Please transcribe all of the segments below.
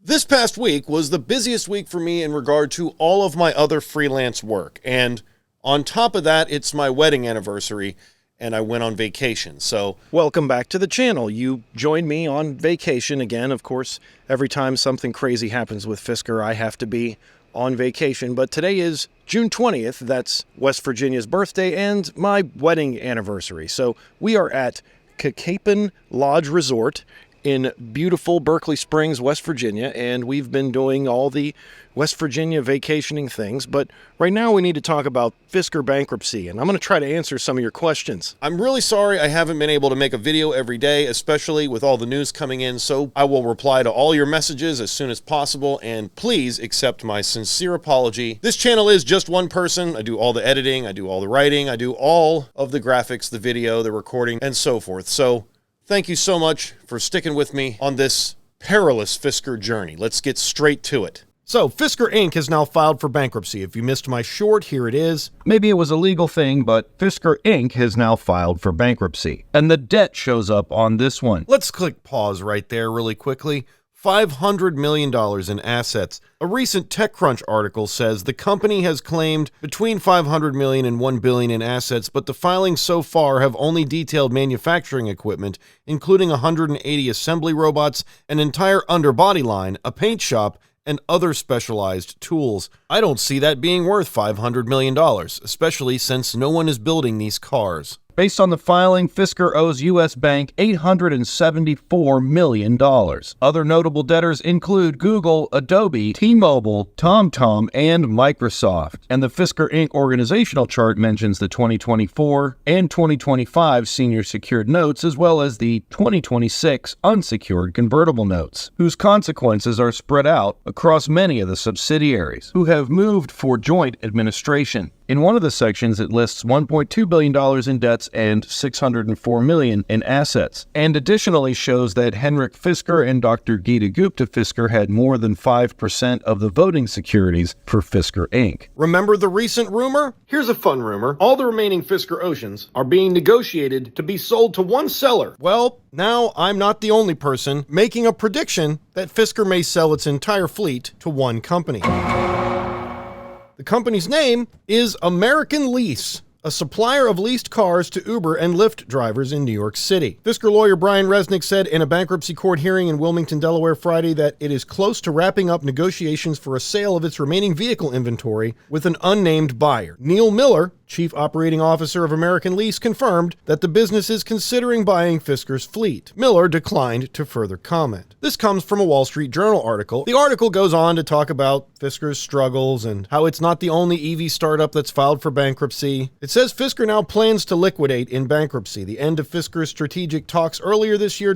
This past week was the busiest week for me in regard to all of my other freelance work. And on top of that, it's my wedding anniversary, and I went on vacation. So welcome back to the channel. You joined me on vacation again. Of course, every time something crazy happens with Fisker, I have to be on vacation. But today is June 20th. That's West Virginia's birthday and my wedding anniversary. So we are at Kakapen Lodge Resort in beautiful Berkeley Springs, West Virginia, and we've been doing all the West Virginia vacationing things, but right now we need to talk about Fisker bankruptcy, and I'm going to try to answer some of your questions. I'm really sorry I haven't been able to make a video every day, especially with all the news coming in, so I will reply to all your messages as soon as possible, and please accept my sincere apology. This channel is just one person. I do all the editing, I do all the writing, I do all of the graphics, the video, the recording, and so forth. So thank you so much for sticking with me on this perilous Fisker journey. Let's get straight to it. So, Fisker Inc. has now filed for bankruptcy. If you missed my short, here it is. Maybe it was a legal thing, but Fisker Inc. has now filed for bankruptcy. And the debt shows up on this one. Let's click pause right there really quickly. $500 million in assets. A recent TechCrunch article says the company has claimed between $500 million and $1 billion in assets, but the filings so far have only detailed manufacturing equipment, including 180 assembly robots, an entire underbody line, a paint shop, and other specialized tools. I don't see that being worth $500 million, especially since no one is building these cars. Based on the filing, Fisker owes U.S. Bank $874 million. Other notable debtors include Google, Adobe, T-Mobile, TomTom, and Microsoft. And the Fisker Inc. organizational chart mentions the 2024 and 2025 senior secured notes, as well as the 2026 unsecured convertible notes, whose consequences are spread out across many of the subsidiaries, who have moved for joint administration. In one of the sections, it lists $1.2 billion in debts and $604 million in assets, and additionally shows that Henrik Fisker and Dr. Geeta Gupta Fisker had more than 5% of the voting securities for Fisker Inc. Remember the recent rumor? Here's a fun rumor. All the remaining Fisker Oceans are being negotiated to be sold to one seller. Well, now I'm not the only person making a prediction that Fisker may sell its entire fleet to one company. The company's name is American Lease, a supplier of leased cars to Uber and Lyft drivers in New York City. Fisker lawyer Brian Resnick said in a bankruptcy court hearing in Wilmington, Delaware Friday that it is close to wrapping up negotiations for a sale of its remaining vehicle inventory with an unnamed buyer. Neil Miller, Chief Operating Officer of American Lease, confirmed that the business is considering buying Fisker's fleet. Miller declined to further comment. This comes from a Wall Street Journal article. The article goes on to talk about Fisker's struggles and how it's not the only EV startup that's filed for bankruptcy. It says Fisker now plans to liquidate in bankruptcy. The end of Fisker's strategic talks earlier this year.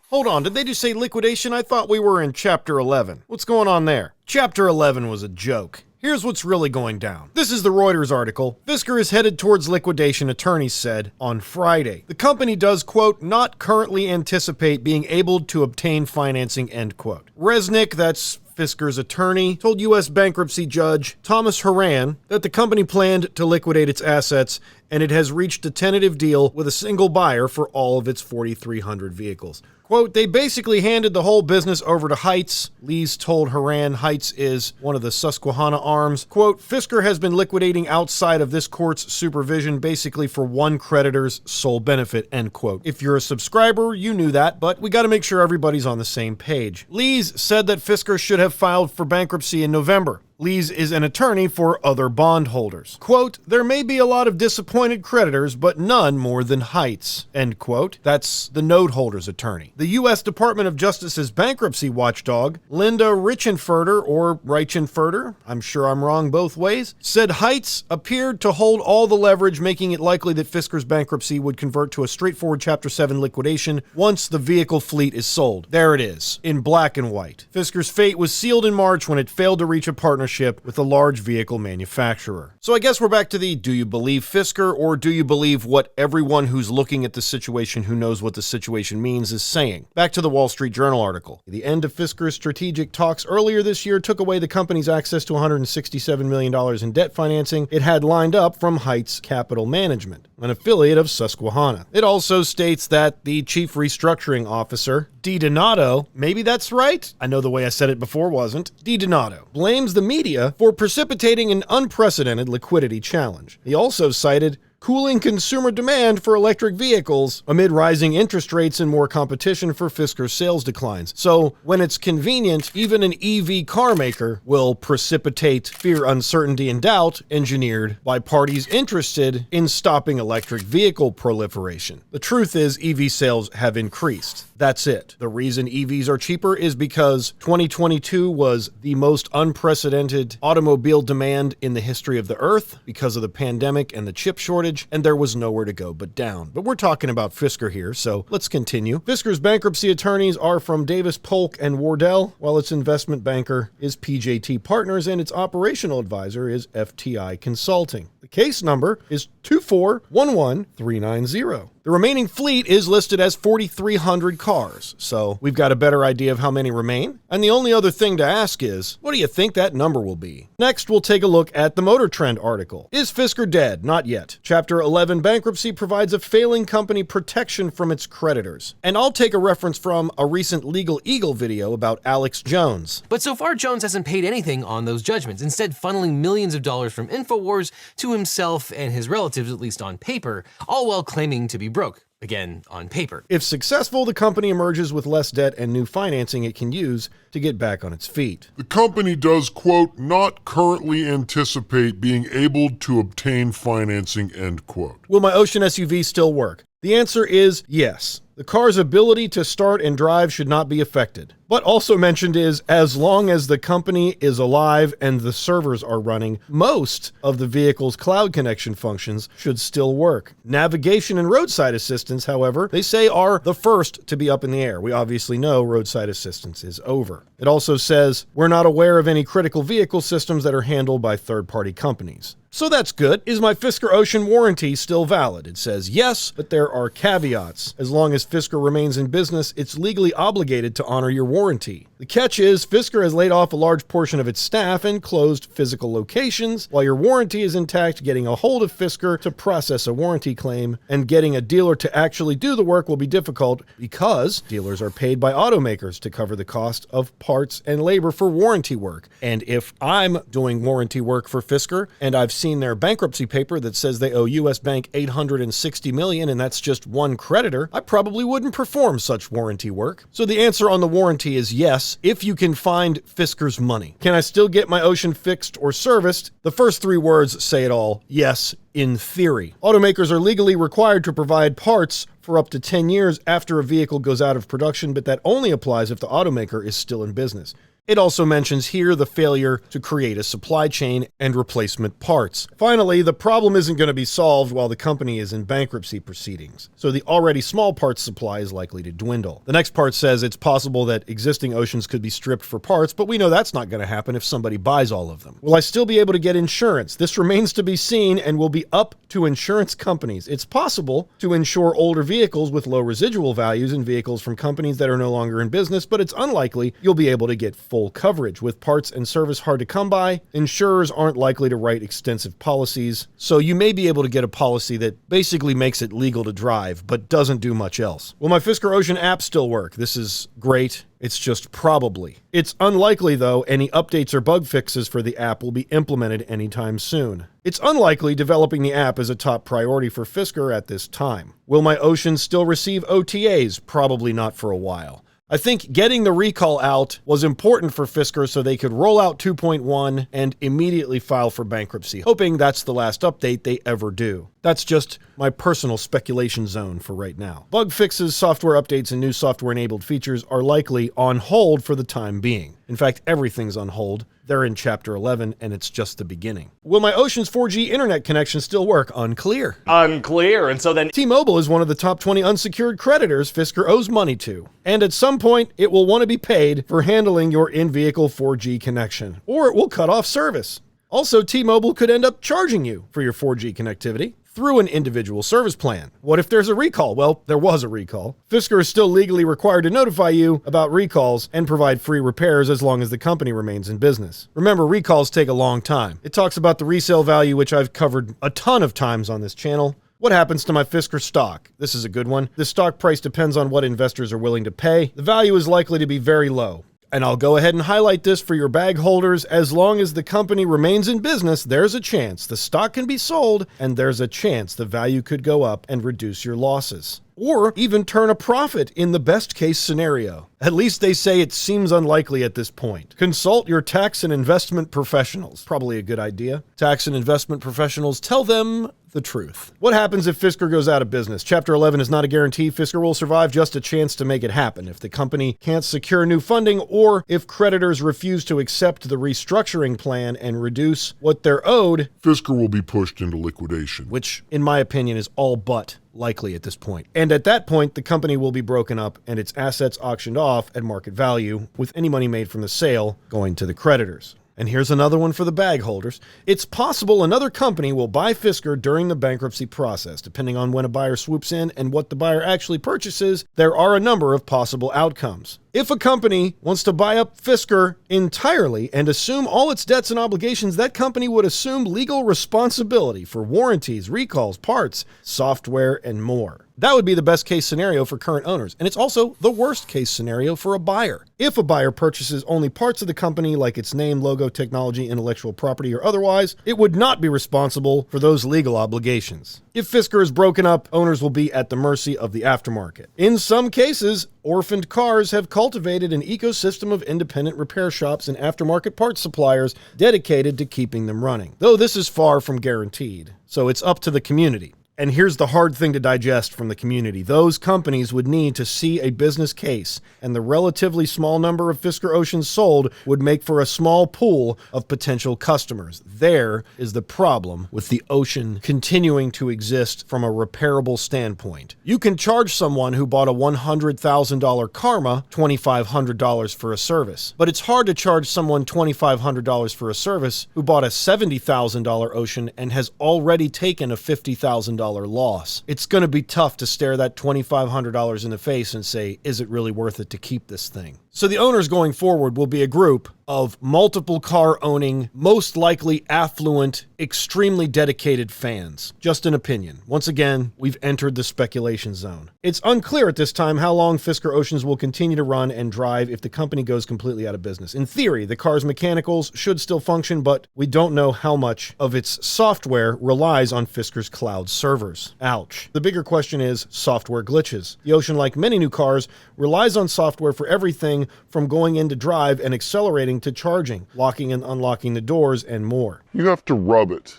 Hold on, did they just say liquidation? I thought we were in Chapter 11. What's going on there? Chapter 11 was a joke. Here's what's really going down. This is the Reuters article. Fisker is headed towards liquidation, attorneys said on Friday. The company does, quote, not currently anticipate being able to obtain financing, end quote. Resnick, that's Fisker's attorney, told U.S. bankruptcy judge Thomas Horan that the company planned to liquidate its assets and it has reached a tentative deal with a single buyer for all of its 4,300 vehicles. Quote, they basically handed the whole business over to Heights. Lees told Horan Heights is one of the Susquehanna arms. Quote, Fisker has been liquidating outside of this court's supervision basically for one creditor's sole benefit, end quote. If you're a subscriber, you knew that, but we got to make sure everybody's on the same page. Lees said that Fisker should have filed for bankruptcy in November. Lees is an attorney for other bondholders. Quote, there may be a lot of disappointed creditors, but none more than Heights, end quote. That's the note holder's attorney. The U.S. Department of Justice's bankruptcy watchdog, Linda Reichenfurter, or Reichenfurter, I'm sure I'm wrong both ways, said Heights appeared to hold all the leverage, making it likely that Fisker's bankruptcy would convert to a straightforward Chapter 7 liquidation once the vehicle fleet is sold. There it is, in black and white. Fisker's fate was sealed in March when it failed to reach a partnership with a large vehicle manufacturer. So I guess we're back to the do you believe Fisker or do you believe what everyone who's looking at the situation who knows what the situation means is saying? Back to the Wall Street Journal article. The end of Fisker's strategic talks earlier this year took away the company's access to $167 million in debt financing it had lined up from Heights Capital Management, an affiliate of Susquehanna. It also states that the chief restructuring officer, DiDonato, maybe that's right. I know the way I said it before wasn't. DiDonato blames the media for precipitating an unprecedented liquidity challenge. He also cited cooling consumer demand for electric vehicles amid rising interest rates and more competition for Fisker's sales declines. So when it's convenient, even an EV car maker will precipitate fear, uncertainty, and doubt engineered by parties interested in stopping electric vehicle proliferation. The truth is EV sales have increased. That's it. The reason EVs are cheaper is because 2022 was the most unprecedented automobile demand in the history of the Earth because of the pandemic and the chip shortage, and there was nowhere to go but down. But we're talking about Fisker here, so let's continue. Fisker's bankruptcy attorneys are from Davis, Polk, and Wardell, while its investment banker is PJT Partners and its operational advisor is FTI Consulting. The case number is 2411390. The remaining fleet is listed as 4,300 cars, so we've got a better idea of how many remain. And the only other thing to ask is, what do you think that number will be? Next, we'll take a look at the Motor Trend article. Is Fisker dead? Not yet. Chapter 11 Bankruptcy provides a failing company protection from its creditors. And I'll take a reference from a recent Legal Eagle video about Alex Jones. But so far, Jones hasn't paid anything on those judgments, instead funneling millions of dollars from InfoWars to himself and his relatives, at least on paper, all while claiming to be broke. Again, on paper. If successful, the company emerges with less debt and new financing it can use to get back on its feet. The company does, quote, not currently anticipate being able to obtain financing, end quote. Will my Ocean SUV still work? The answer is yes. The car's ability to start and drive should not be affected. But also mentioned is, as long as the company is alive and the servers are running, most of the vehicle's cloud connection functions should still work. Navigation and roadside assistance, however, they say are the first to be up in the air. We obviously know roadside assistance is over. It also says, we're not aware of any critical vehicle systems that are handled by third-party companies. So that's good. Is my Fisker Ocean warranty still valid? It says yes, but there are caveats. As long as Fisker remains in business, it's legally obligated to honor your warranty. The catch is Fisker has laid off a large portion of its staff and closed physical locations. While your warranty is intact, getting a hold of Fisker to process a warranty claim and getting a dealer to actually do the work will be difficult because dealers are paid by automakers to cover the cost of parts and labor for warranty work. And if I'm doing warranty work for Fisker and I've seen their bankruptcy paper that says they owe US Bank $860 million and that's just one creditor, I probably wouldn't perform such warranty work. So the answer on the warranty is yes, if you can find Fisker's money. Can I still get my Ocean fixed or serviced? The first three words say it all. Yes, in theory. Automakers are legally required to provide parts for up to 10 years after a vehicle goes out of production, but that only applies if the automaker is still in business. It also mentions here the failure to create a supply chain and replacement parts. Finally, the problem isn't going to be solved while the company is in bankruptcy proceedings, so the already small parts supply is likely to dwindle. The next part says it's possible that existing Oceans could be stripped for parts, but we know that's not going to happen if somebody buys all of them. Will I still be able to get insurance? This remains to be seen and will be up to insurance companies. It's possible to insure older vehicles with low residual values and vehicles from companies that are no longer in business, but it's unlikely you'll be able to get full coverage. With parts and service hard to come by, insurers aren't likely to write extensive policies, so you may be able to get a policy that basically makes it legal to drive, but doesn't do much else. Will my Fisker Ocean app still work? This is great. It's just probably. It's unlikely, though, any updates or bug fixes for the app will be implemented anytime soon. It's unlikely developing the app is a top priority for Fisker at this time. Will my Ocean still receive OTAs? Probably not for a while. I think getting the recall out was important for Fisker so they could roll out 2.1 and immediately file for bankruptcy, hoping that's the last update they ever do. That's just my personal speculation zone for right now. Bug fixes, software updates, and new software-enabled features are likely on hold for the time being. In fact, everything's on hold. They're in Chapter 11, and it's just the beginning. Will my Ocean's 4G internet connection still work? Unclear. Unclear, and so then T-Mobile is one of the top 20 unsecured creditors Fisker owes money to. And at some point, it will want to be paid for handling your in-vehicle 4G connection, or it will cut off service. Also, T-Mobile could end up charging you for your 4G connectivity through an individual service plan. What if there's a recall? Well, there was a recall. Fisker is still legally required to notify you about recalls and provide free repairs as long as the company remains in business. Remember, recalls take a long time. It talks about the resale value, which I've covered a ton of times on this channel. What happens to my Fisker stock? This is a good one. The stock price depends on what investors are willing to pay. The value is likely to be very low. And I'll go ahead and highlight this for your bag holders. As long as the company remains in business, there's a chance the stock can be sold, and there's a chance the value could go up and reduce your losses. Or even turn a profit in the best case scenario. At least they say it seems unlikely at this point. Consult your tax and investment professionals. Probably a good idea. Tax and investment professionals, tell them the truth. What happens if Fisker goes out of business? Chapter 11 is not a guarantee Fisker will survive, just a chance to make it happen. If the company can't secure new funding, or if creditors refuse to accept the restructuring plan and reduce what they're owed, Fisker will be pushed into liquidation. which, in my opinion, is all but likely at this point. And at that point, the company will be broken up and its assets auctioned off at market value, with any money made from the sale going to the creditors. And here's another one for the bag holders. It's possible another company will buy Fisker during the bankruptcy process. Depending on when a buyer swoops in and what the buyer actually purchases, there are a number of possible outcomes. If a company wants to buy up Fisker entirely and assume all its debts and obligations, that company would assume legal responsibility for warranties, recalls, parts, software, and more. That would be the best case scenario for current owners, and it's also the worst case scenario for a buyer. If a buyer purchases only parts of the company, like its name, logo, technology, intellectual property, or otherwise, it would not be responsible for those legal obligations. If Fisker is broken up, owners will be at the mercy of the aftermarket. In some cases, orphaned cars have cultivated an ecosystem of independent repair shops and aftermarket parts suppliers dedicated to keeping them running, though this is far from guaranteed. So it's up to the community. And here's the hard thing to digest from the community. Those companies would need to see a business case, and the relatively small number of Fisker Oceans sold would make for a small pool of potential customers. There is the problem with the Ocean continuing to exist from a repairable standpoint. You can charge someone who bought a $100,000 Karma $2,500 for a service, but it's hard to charge someone $2,500 for a service who bought a $70,000 Ocean and has already taken a $50,000 loss. It's going to be tough to stare that $2,500 in the face and say, is it really worth it to keep this thing? So the owners going forward will be a group of multiple car owning, most likely affluent, extremely dedicated fans. Just an opinion. Once again, we've entered the speculation zone. It's unclear at this time how long Fisker Oceans will continue to run and drive if the company goes completely out of business. In theory, the car's mechanicals should still function, but we don't know how much of its software relies on Fisker's cloud servers. Ouch. The bigger question is software glitches. The Ocean, like many new cars, relies on software for everything from going into drive and accelerating to charging, locking and unlocking the doors, and more. You have to rub it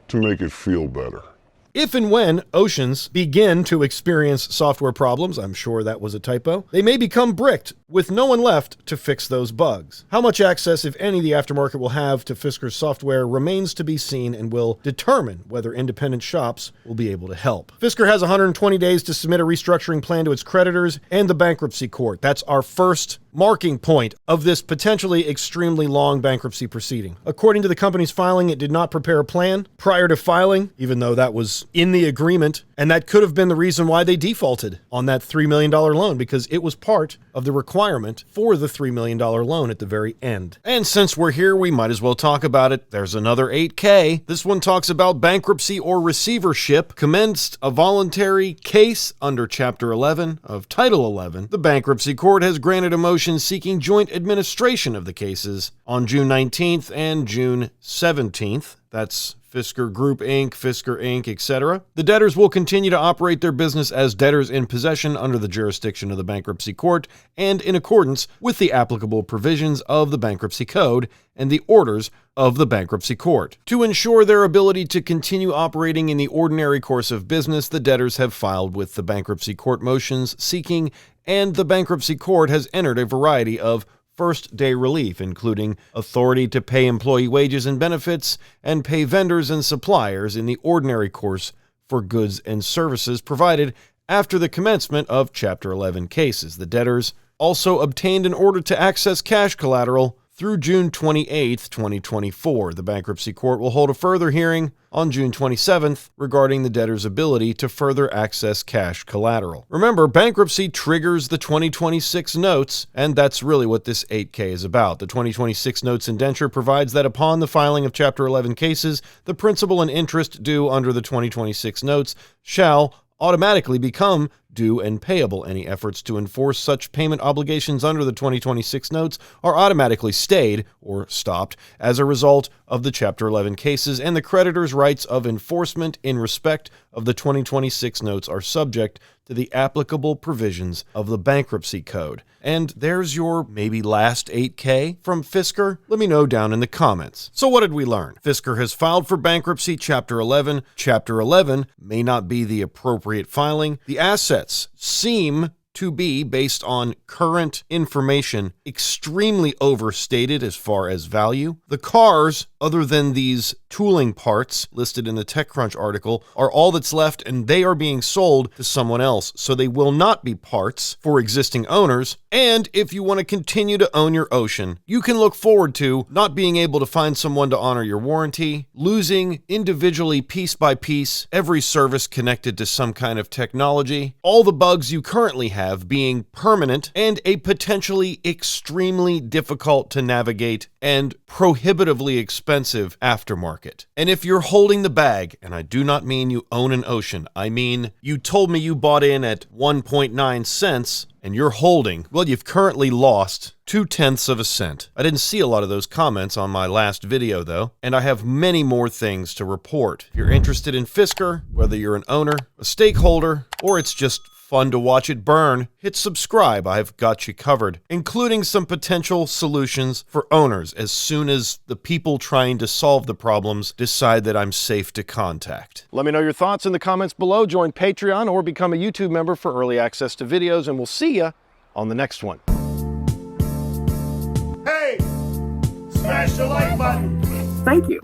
to make it feel better. If and when Oceans begin to experience software problems, I'm sure that was a typo, they may become bricked with no one left to fix those bugs. How much access, if any, the aftermarket will have to Fisker's software remains to be seen and will determine whether independent shops will be able to help. Fisker has 120 days to submit a restructuring plan to its creditors and the bankruptcy court. That's our first marking point of this potentially extremely long bankruptcy proceeding. According to the company's filing, it did not prepare a plan prior to filing, even though that was in the agreement, and that could have been the reason why they defaulted on that $3 million loan, because it was part of the requirement for the $3 million loan at the very end. And since we're here, we might as well talk about it. There's another 8K. This one talks about bankruptcy or receivership commenced a voluntary case under Chapter 11 of Title 11. The bankruptcy court has granted a motion seeking joint administration of the cases on June 19th and June 17th. That's Fisker Group Inc., Fisker Inc., etc. The debtors will continue to operate their business as debtors in possession under the jurisdiction of the bankruptcy court and in accordance with the applicable provisions of the bankruptcy code and the orders of the bankruptcy court. To ensure their ability to continue operating in the ordinary course of business, the debtors have filed with the bankruptcy court motions seeking, and the bankruptcy court has entered a variety of first-day relief, including authority to pay employee wages and benefits and pay vendors and suppliers in the ordinary course for goods and services provided after the commencement of Chapter 11 cases. The debtors also obtained an order to access cash collateral through June 28, 2024. The bankruptcy court will hold a further hearing on June 27th regarding the debtor's ability to further access cash collateral. Remember, bankruptcy triggers the 2026 notes, and that's really what this 8K is about. The 2026 notes indenture provides that upon the filing of Chapter 11 cases, the principal and interest due under the 2026 notes shall automatically become due and payable. Any efforts to enforce such payment obligations under the 2026 notes are automatically stayed or stopped as a result of the Chapter 11 cases, and the creditor's rights of enforcement in respect of the 2026 notes are subject to the applicable provisions of the Bankruptcy Code. And there's your maybe last 8K from Fisker. Let me know down in the comments. So what did we learn? Fisker has filed for bankruptcy, Chapter 11. Chapter 11 may not be the appropriate filing. The assets seem to be, based on current information, extremely overstated as far as value. The cars, other than these tooling parts listed in the TechCrunch article, are all that's left, and they are being sold to someone else. So they will not be parts for existing owners. And if you want to continue to own your Ocean, you can look forward to not being able to find someone to honor your warranty, losing individually piece by piece every service connected to some kind of technology, all the bugs you currently have being permanent, and a potentially extremely difficult to navigate and prohibitively expensive aftermarket. And if you're holding the bag, and I do not mean you own an Ocean, I mean you told me you bought in at 1.9 cents and you're holding, well, you've currently lost 0.2 of a cent. I didn't see a lot of those comments on my last video though, and I have many more things to report. If you're interested in Fisker, whether you're an owner, a stakeholder, or it's just fun to watch it burn, hit subscribe. I've got you covered, including some potential solutions for owners as soon as the people trying to solve the problems decide that I'm safe to contact. Let me know your thoughts in the comments below. Join Patreon or become a YouTube member for early access to videos, and we'll see you on the next one. Hey, smash the like button. Thank you.